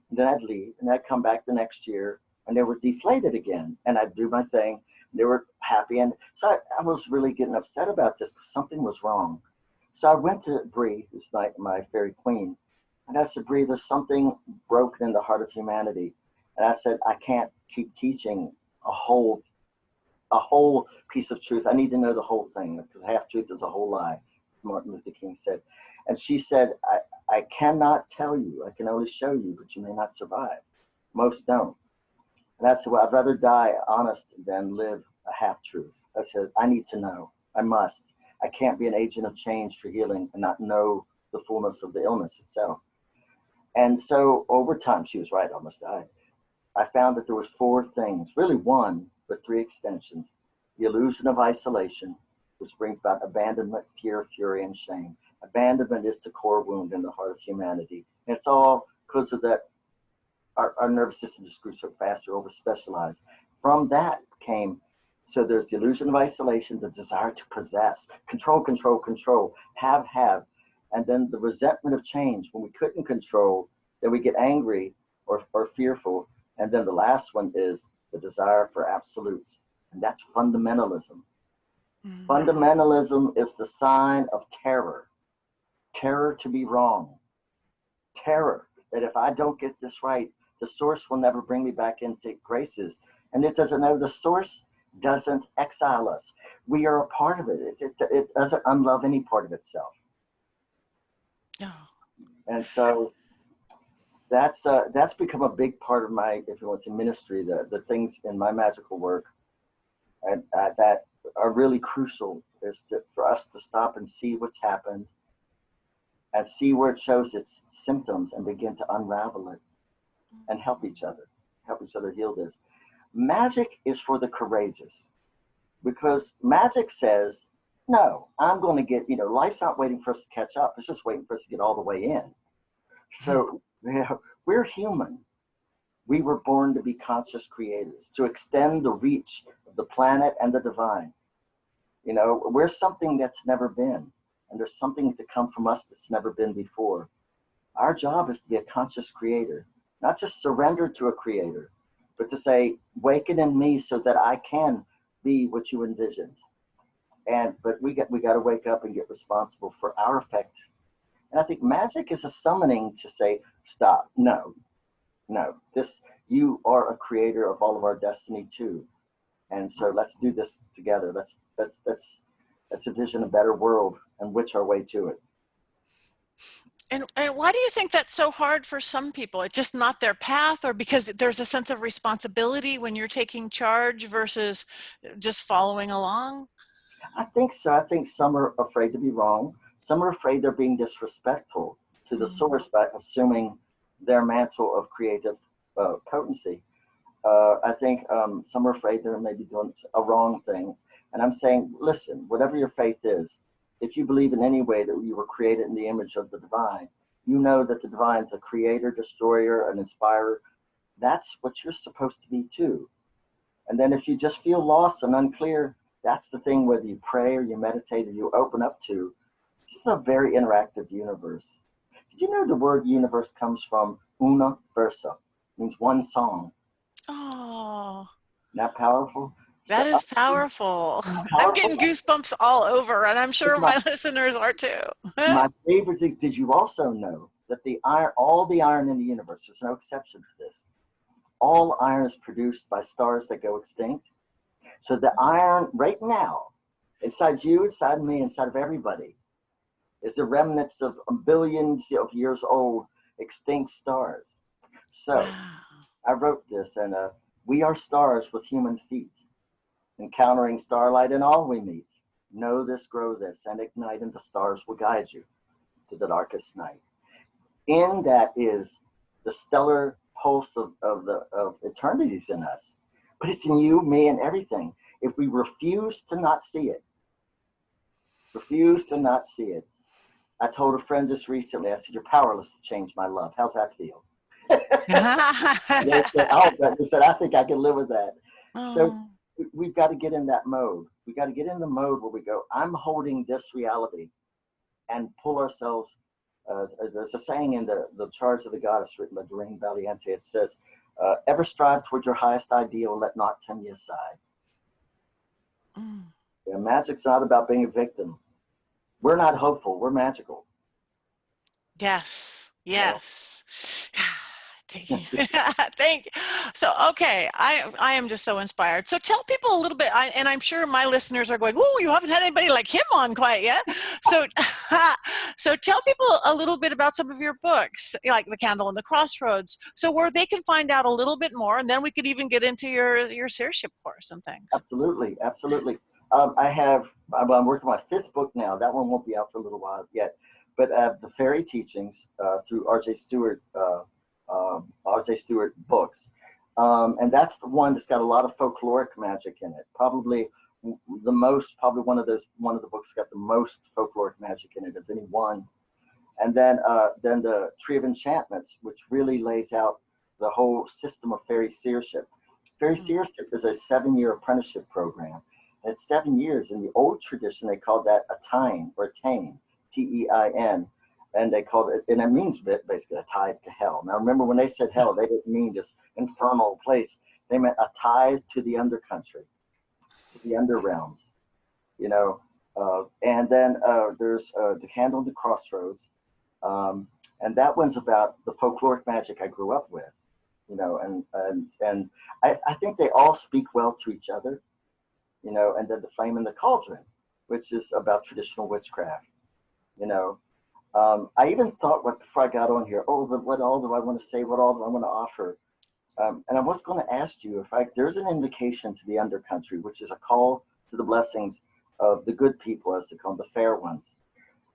and then I'd leave and I'd come back the next year and they were deflated again, and I'd do my thing. And they were happy, and so I was really getting upset about this because something was wrong. So I went to Bree, who's my fairy queen, and I said, Bree, there's something broken in the heart of humanity. And I said, I can't keep teaching a whole piece of truth. I need to know the whole thing, because half truth is a whole lie, Martin Luther King said. And she said, I cannot tell you, I can only show you, but you may not survive. Most don't. And I said, well, I'd rather die honest than live a half truth. I said, I need to know. I must. I can't be an agent of change for healing and not know the fullness of the illness itself. And so over time, she was right, I almost died. I found that there was 4 things, really one, but 3 extensions. The illusion of isolation, which brings about abandonment, fear, fury, and shame. Abandonment is the core wound in the heart of humanity. And it's all because of that, our nervous system just grew so fast, we're over-specialized. From that came, so there's the illusion of isolation, the desire to possess, control, have, and then the resentment of change. When we couldn't control, then we get angry or fearful. And then the last one is the desire for absolutes, and that's fundamentalism. Mm-hmm. Fundamentalism is the sign of terror. Terror to be wrong. Terror that if I don't get this right, the source will never bring me back into graces. And it doesn't know, the source doesn't exile us. We are a part of it. It doesn't unlove any part of itself. Oh. And so that's become a big part of my, if you want to say, ministry, the things in my magical work and that are really crucial is for us to stop and see what's happened and see where it shows its symptoms and begin to unravel it and help each other heal this. Magic is for the courageous, because magic says, no, I'm going to get, life's not waiting for us to catch up. It's just waiting for us to get all the way in. So we're human. We were born to be conscious creators, to extend the reach of the planet and the divine. We're something that's never been. and there's something to come from us that's never been before. Our job is to be a conscious creator, not just surrender to a creator, but to say, waken in me so that I can be what you envisioned. But we got to wake up and get responsible for our effect. And I think magic is a summoning to say, stop, no, you are a creator of all of our destiny too. And so let's do this together. Let's envision a better world and witch our way to it. And why do you think that's so hard for some people? It's just not their path, or because there's a sense of responsibility when you're taking charge versus just following along? I think so. I think some are afraid to be wrong. Some are afraid they're being disrespectful to the source by assuming their mantle of creative potency. I think some are afraid they're maybe doing a wrong thing. And I'm saying, listen, whatever your faith is, if you believe in any way that you were created in the image of the divine, you know that the divine is a creator, destroyer, an inspirer. That's what you're supposed to be too. And then if you just feel lost and unclear, that's the thing, whether you pray or you meditate or you open up to. This is a very interactive universe. Did you know the word universe comes from una versa, means one song? Oh, Isn't that powerful? that is powerful. I'm getting goosebumps all over, and I'm sure my listeners are too. My favorite thing, did you also know that all the iron in the universe, there's no exception to this, all iron is produced by stars that go extinct. So the iron right now, inside you, inside me, inside of everybody, is the remnants of billions of years old extinct stars. So wow. I wrote this, and we are stars with human feet, encountering starlight in all we meet. Know this, grow this, and ignite, and the stars will guide you to the darkest night. In that is the stellar pulse of eternities in us. But it's in you, me, and everything. If we refuse to not see it, I told a friend just recently, I said, you're powerless to change my love. How's that feel? They said, I think I can live with that. Oh. So we've got to get in that mode. We got to get in the mode where we go, I'm holding this reality, and pull ourselves. There's a saying in the Charge of the Goddess, written by Doreen Valiente. It says, ever strive toward your highest ideal, let not tempt you aside. Yeah, magic's not about being a victim. We're not hopeful, we're magical. Yes. Thank you. Thank you. So, okay, I am just so inspired. So tell people a little bit, and I'm sure my listeners are going, oh, you haven't had anybody like him on quite yet. So, so tell people a little bit about some of your books, like The Candle and the Crossroads, so where they can find out a little bit more, and then we could even get into your seership course and things. Absolutely. I'm working on my 5th book now. That one won't be out for a little while yet. But the Fairy Teachings through R.J. Stewart books. And that's the one that's got a lot of folkloric magic in it. Probably one of the books got the most folkloric magic in it of any one. And then the Tree of Enchantments, which really lays out the whole system of fairy seership. Fairy seership is a 7-year apprenticeship program. And it's 7 years. In the old tradition, they called that a tine or a tain, T-E-I-N. And they called it, and it means basically a tithe to hell. Now, remember, when they said hell, they didn't mean this infernal place. They meant a tithe to the undercountry, to the underrealms, and then there's The Candle and the Crossroads. And that one's about the folkloric magic I grew up with, and I think they all speak well to each other, and then The Flame in the Cauldron, which is about traditional witchcraft, I even thought before I got on here, what all do I want to say? What all do I want to offer? And I was going to ask you there's an invocation to the undercountry, which is a call to the blessings of the good people, as they call them, the fair ones.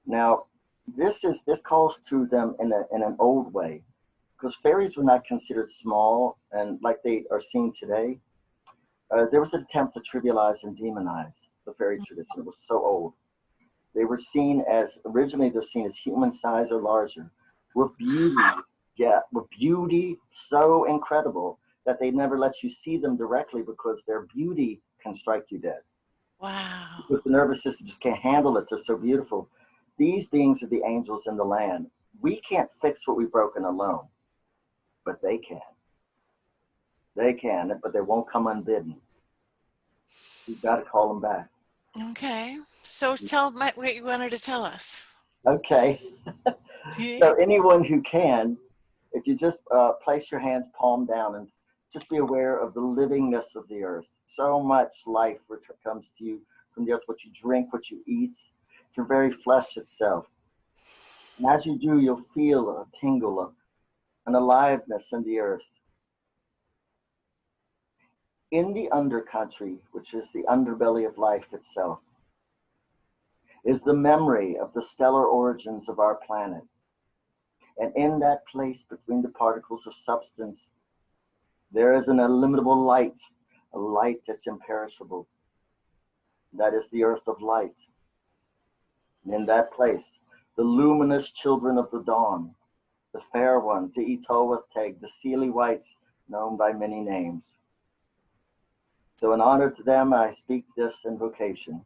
Now, this calls to them in an old way, because fairies were not considered small and like they are seen today. There was an attempt to trivialize and demonize the fairy tradition. It was so old. They were originally they're seen as human size or larger, with beauty, so incredible that they never let you see them directly because their beauty can strike you dead. Wow. Because the nervous system just can't handle it. They're so beautiful. These beings are the angels in the land. We can't fix what we've broken alone, but they can. They can, but they won't come unbidden. You've got to call them back. Okay. So tell what you wanted to tell us. Okay. So anyone who can, if you just place your hands palm down and just be aware of the livingness of the earth. So much life comes to you from the earth, what you drink, what you eat, your very flesh itself. And as you do, you'll feel a tingle, an aliveness in the earth. In the undercountry, which is the underbelly of life itself, is the memory of the stellar origins of our planet. And in that place between the particles of substance, there is an illimitable light, a light that's imperishable. That is the earth of light. And in that place, the luminous children of the dawn, the fair ones, the Etowateg, the Sealy Whites, known by many names. So in honor to them, I speak this invocation.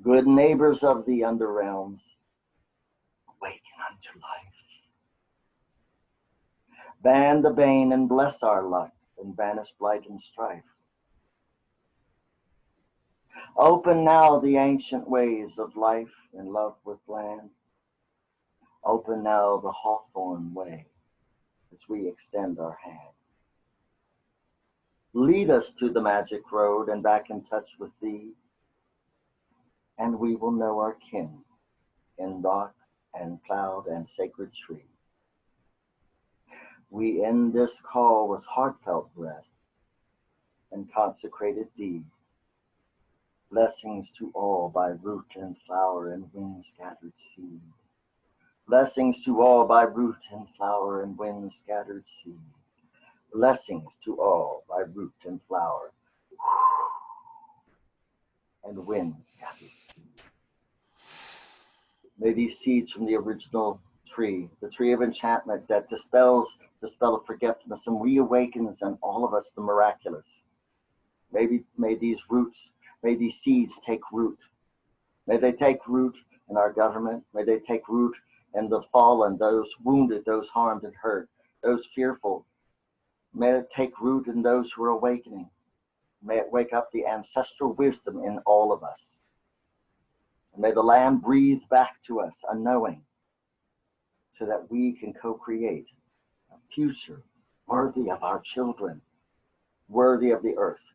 Good neighbors of the underrealms, awaken unto life. Ban the bane and bless our luck, and banish blight and strife. Open now the ancient ways of life and love with land. Open now the hawthorn way as we extend our hand. Lead us to the magic road and back in touch with thee, and we will know our kin in rock and cloud and sacred tree. We end this call with heartfelt breath and consecrated deed. Blessings to all by root and flower and wind-scattered seed. Blessings to all by root and flower and wind-scattered seed. Blessings to all by root and flower and wind-scattered seed. May these seeds from the original tree, the tree of enchantment that dispels the spell of forgetfulness and reawakens in all of us the miraculous. May these roots, may these seeds take root. May they take root in our government. May they take root in the fallen, those wounded, those harmed and hurt, those fearful. May it take root in those who are awakening. May it wake up the ancestral wisdom in all of us. And may the land breathe back to us a knowing so that we can co-create a future worthy of our children, worthy of the earth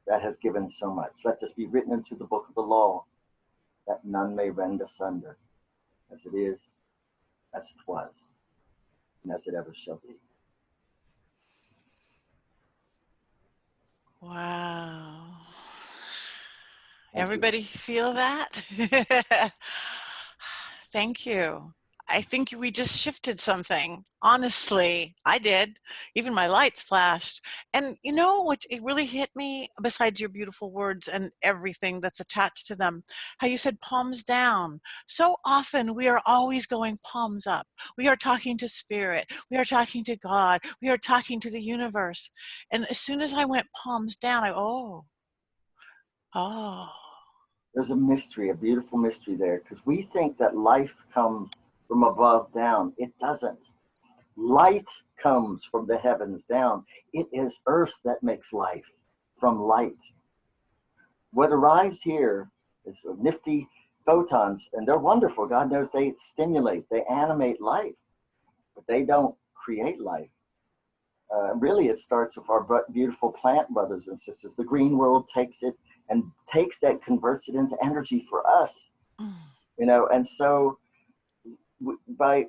that has given so much. Let this be written into the book of the law, that none may rend asunder, as it is, as it was, and as it ever shall be. Wow. Everybody feel that? Thank you. I think we just shifted something. Honestly, I did. Even my lights flashed. And you know what, it really hit me, besides your beautiful words and everything that's attached to them, how you said palms down. So often we are always going palms up. We are talking to spirit. We are talking to God. We are talking to the universe. And as soon as I went palms down, oh. There's a mystery, a beautiful mystery there, because we think that life comes from above down. It doesn't. Light comes from the heavens down. It is earth that makes life from light. What arrives here is nifty photons, and they're wonderful. God knows they stimulate, they animate life, but they don't create life. Really, it starts with our beautiful plant brothers and sisters. The green world takes it and takes that, converts it into energy for us. You know, and so by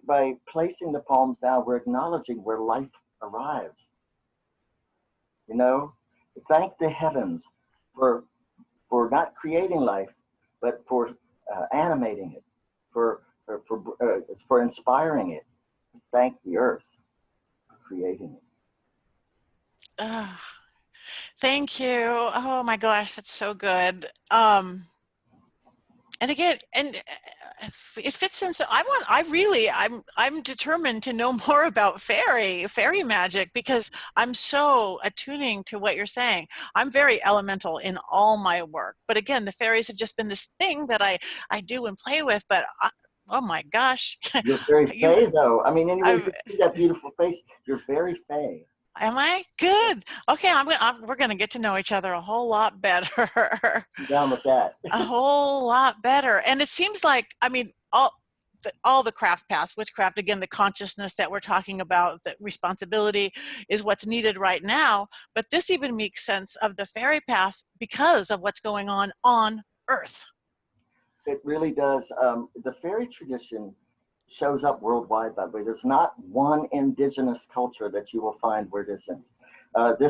placing the palms down, we're acknowledging where life arrives. You know, thank the heavens for not creating life, but for animating it, for inspiring it. Thank the earth for creating it. Thank you. Oh my gosh, that's so good. And again, and it fits in. So I'm determined to know more about fairy magic, because I'm so attuning to what you're saying. I'm very elemental in all my work, but again, the fairies have just been this thing that I do and play with. But oh my gosh, You're very you, fey, though. I mean, anyway, you I, can see that beautiful face. You're very fey. am I good? Okay, we're gonna get to know each other a whole lot better. I'm down with that. A whole lot better. And it seems like, I mean, all the craft paths, witchcraft, again, the consciousness that we're talking about, the responsibility is what's needed right now. But this even makes sense of the fairy path because of what's going on Earth. It really does. The fairy tradition shows up worldwide, by the way. There's not one indigenous culture that you will find where it isn't.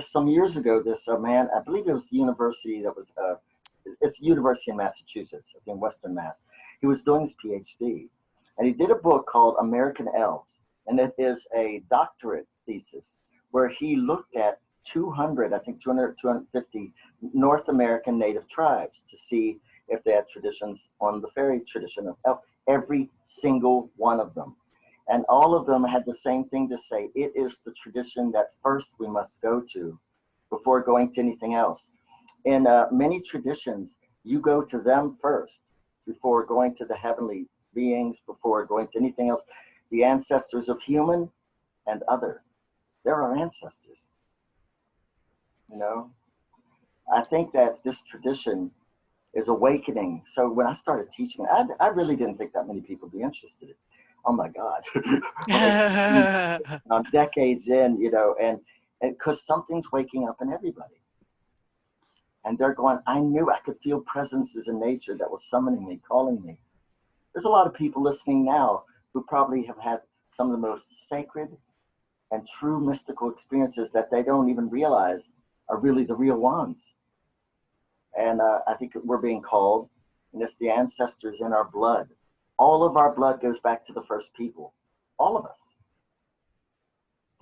Some years ago, this man, I believe it was the university that was, it's a university in Massachusetts, in Western Mass. He was doing his PhD, and he did a book called American Elves, and it is a doctorate thesis where he looked at 250 North American native tribes to see if they had traditions on the fairy tradition of elf, every single one of them. And all of them had the same thing to say. It is the tradition that first we must go to before going to anything else. In many traditions, you go to them first before going to the heavenly beings, before going to anything else. The ancestors of human and other. They're our ancestors. You know, I think that this tradition is awakening. So when I started teaching, I really didn't think that many people would be interested. Oh my God. I'm decades in, you know, and because something's waking up in everybody. And they're going, I knew I could feel presences in nature that was summoning me, calling me. There's a lot of people listening now who probably have had some of the most sacred and true mystical experiences that they don't even realize are really the real ones. And I think we're being called, and it's the ancestors in our blood. All of our blood goes back to the first people, all of us.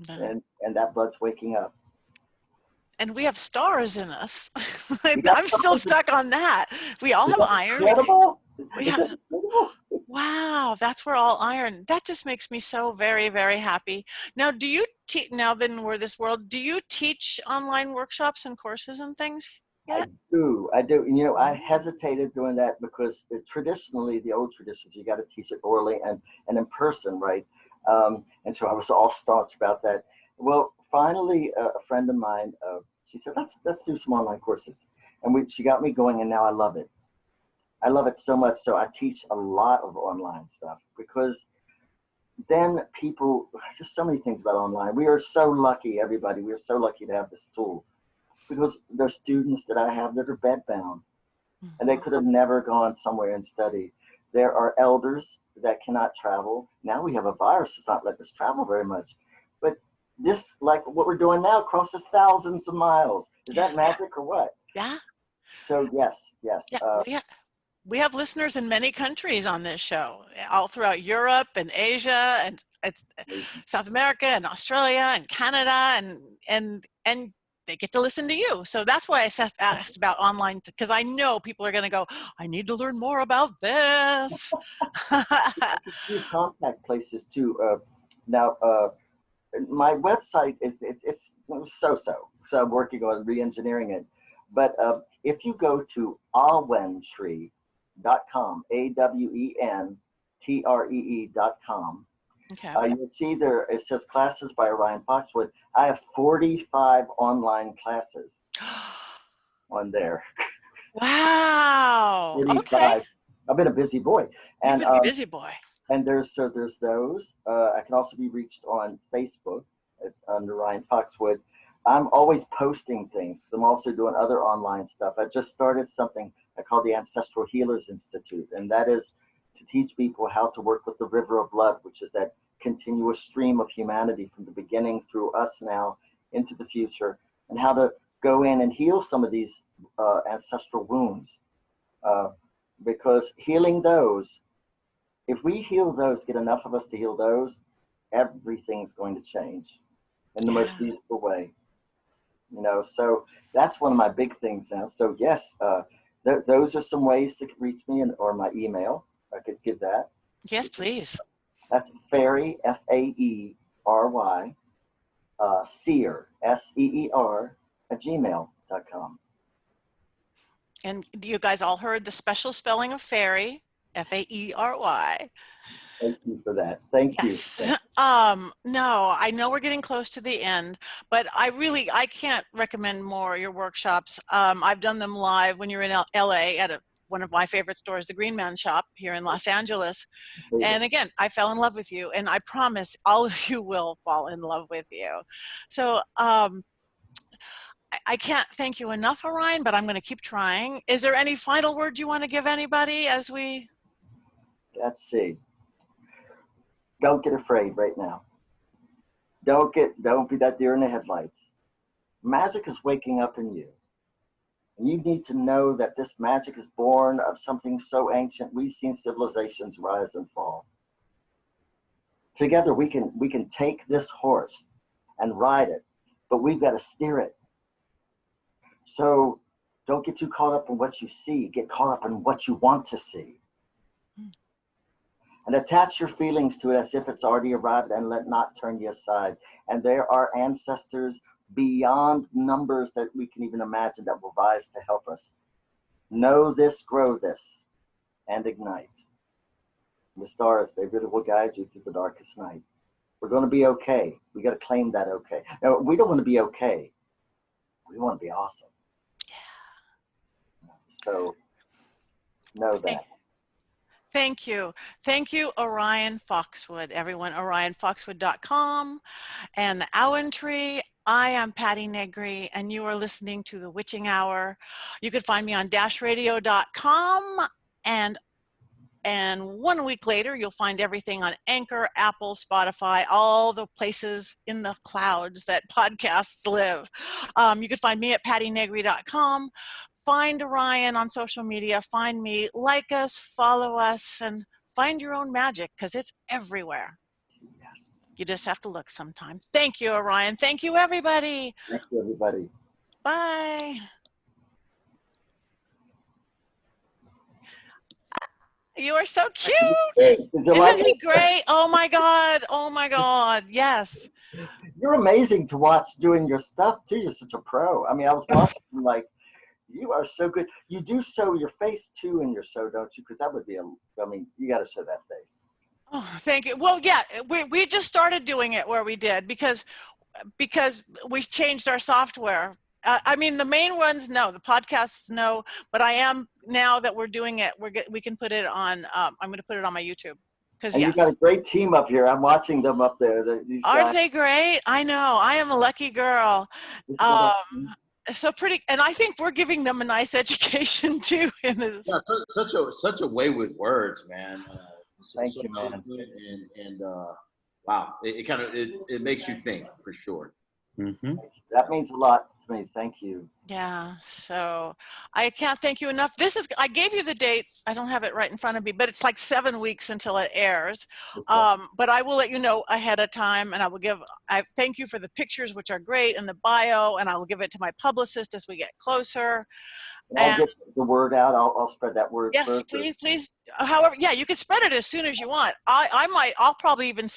And that blood's waking up. And we have stars in us. I'm still stuck on that. We all have iron. Incredible. Wow, that's where all iron. That just makes me so very, very happy. Now, do you now that we're this world, do you teach online workshops and courses and things yet? I do. You know, I hesitated doing that because traditionally, the old traditions, you got to teach it orally and in person, right? And so I was all staunch about that. Well, finally, a friend of mine, she said, let's do some online courses. And she got me going, and now I love it. I love it so much. So I teach a lot of online stuff because then just so many things about online. We are so lucky, everybody. We are so lucky to have this tool because there's students that I have that are bedbound and they could have never gone somewhere and studied. There are elders that cannot travel. Now we have a virus that's not letting us travel very much. But this, like what we're doing now, crosses thousands of miles. Is that magic or what? Yeah. So yes. Yeah. We have listeners in many countries on this show, all throughout Europe and Asia and South America and Australia and Canada, and they get to listen to you. So that's why I asked about online, because I know people are going to go, I need to learn more about this. Few contact places too. Now, my website it's so I'm working on re-engineering it. But if you go to awentree.com, AWENTREE.com, okay. You'll see there, it says classes by Orion Foxwood. I have 45 online classes on there. Wow. 45. Okay. I've been a busy boy. You've been a busy boy. And there's those. I can also be reached on Facebook. It's under Orion Foxwood. I'm always posting things because I'm also doing other online stuff. I just started something I call the Ancestral Healers Institute, and that is to teach people how to work with the river of blood, which is that continuous stream of humanity from the beginning through us now into the future, and how to go in and heal some of these ancestral wounds. Because healing those, if we heal those, get enough of us to heal those, everything's going to change in the most beautiful way. You know, so that's one of my big things now. So yes, those are some ways to reach me, or my email. I could give that. Yes, please. That's Fairy, F-A-E-R-Y, Seer, S-E-E-R, @gmail.com. And you guys all heard the special spelling of fairy, F-A-E-R-Y. Thank you for that. Thank you. Yes. No, I know we're getting close to the end, but I can't recommend more your workshops. I've done them live when you're in LA at one of my favorite stores, the Green Man Shop here in Los Angeles. And again, I fell in love with you, and I promise all of you will fall in love with you. So I can't thank you enough, Orion, but I'm going to keep trying. Is there any final word you want to give anybody as we? Let's see. Don't get afraid right now. Don't be that deer in the headlights. Magic is waking up in you. And you need to know that this magic is born of something so ancient. We've seen civilizations rise and fall. Together we can take this horse and ride it, but we've got to steer it. So don't get too caught up in what you see. Get caught up in what you want to see. And attach your feelings to it as if it's already arrived, and let not turn you aside. And there are ancestors beyond numbers that we can even imagine that will rise to help us. Know this, grow this, and ignite. The stars, they really will guide you through the darkest night. We're going to be okay. We got to claim that okay. Now, we don't want to be okay. We want to be awesome. Yeah. So know that. Thank you. Thank you, Orion Foxwood. Everyone, orionfoxwood.com and the Owen Tree. I am Patti Negri, and you are listening to The Witching Hour. You can find me on dashradio.com, and 1 week later, you'll find everything on Anchor, Apple, Spotify, all the places in the clouds that podcasts live. You can find me at pattinegri.com. Find Orion on social media, find me, like us, follow us, and find your own magic, because it's everywhere. Yes. You just have to look sometimes. Thank you, Orion. Thank you, everybody. Thank you, everybody. Bye. You are so cute. Isn't he great? Oh my God. Oh my God. Yes. You're amazing to watch doing your stuff too. You're such a pro. I mean, I was watching like, you are so good. You do show your face too in your show, don't you? Because that would be I mean, you got to show that face. Oh, thank you. Well, yeah, we just started doing it where we did because we changed our software. I mean, the main ones, no, the podcasts, no, but I am, now that we're doing it, we can put it on, I'm going to put it on my YouTube. And you've got a great team up here. I'm watching them up there. These Aren't they great? I know. I am a lucky girl. So pretty, and I think we're giving them a nice education too. In this. Yeah, such a way with words, man. Thank you, man. And wow, it makes you think for sure. Mm-hmm. That means a lot to me. Thank you. Yeah. So I can't thank you enough. I gave you the date. I don't have it right in front of me, but it's like 7 weeks until it airs. Okay. But I will let you know ahead of time, and I thank you for the pictures, which are great, and the bio, and I will give it to my publicist as we get closer. And I'll get the word out. I'll spread that word. Yes, further. please. However, yeah, you can spread it as soon as you want. I'll probably even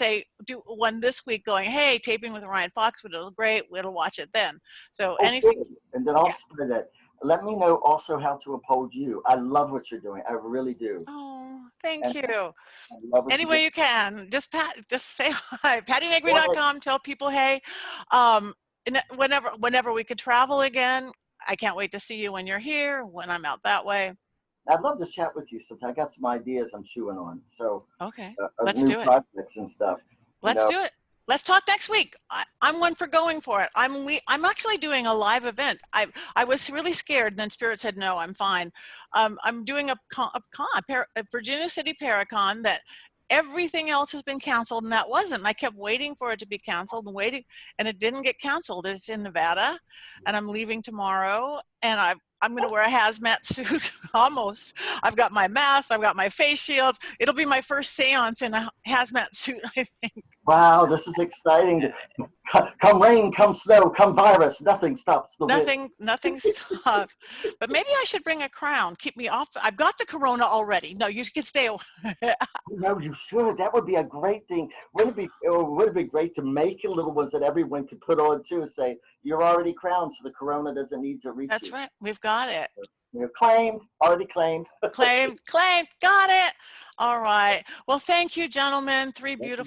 do one this week going, hey, taping with Orion Foxwood, it'll great. We'll watch it then. So anything. Good. And then I'll spread it. Let me know also how to uphold you. I love what you're doing. I really do. Oh, thank you. Any way you can. Just say hi. PattiNegri.com. Tell people, hey. Whenever we could travel again, I can't wait to see you when you're here, when I'm out that way. I'd love to chat with you sometime. I got some ideas I'm chewing on. So okay, let's do it. Projects and stuff. Let's do it. Let's talk next week. I'm one for going for it. I'm actually doing a live event. I was really scared, and then Spirit said no, I'm fine. I'm doing a Virginia City Paracon that everything else has been canceled, and that wasn't. And I kept waiting for it to be canceled and waiting, and it didn't get canceled. It's in Nevada, and I'm leaving tomorrow, and I'm going to wear a hazmat suit, almost. I've got my mask, I've got my face shields. It'll be my first seance in a hazmat suit, I think. Wow, this is exciting. Come rain, come snow, come virus, nothing stops the witch. Nothing stops. But maybe I should bring a crown. Keep me off. I've got the corona already. No, you can stay away. No, you should. That would be a great thing. Would it be great to make little ones that everyone could put on too? Say you're already crowned, so the corona doesn't need to reach you. That's right. We've got it. You're claimed, already claimed. Claimed. Got it. All right. Well, thank you, gentlemen. Three beautiful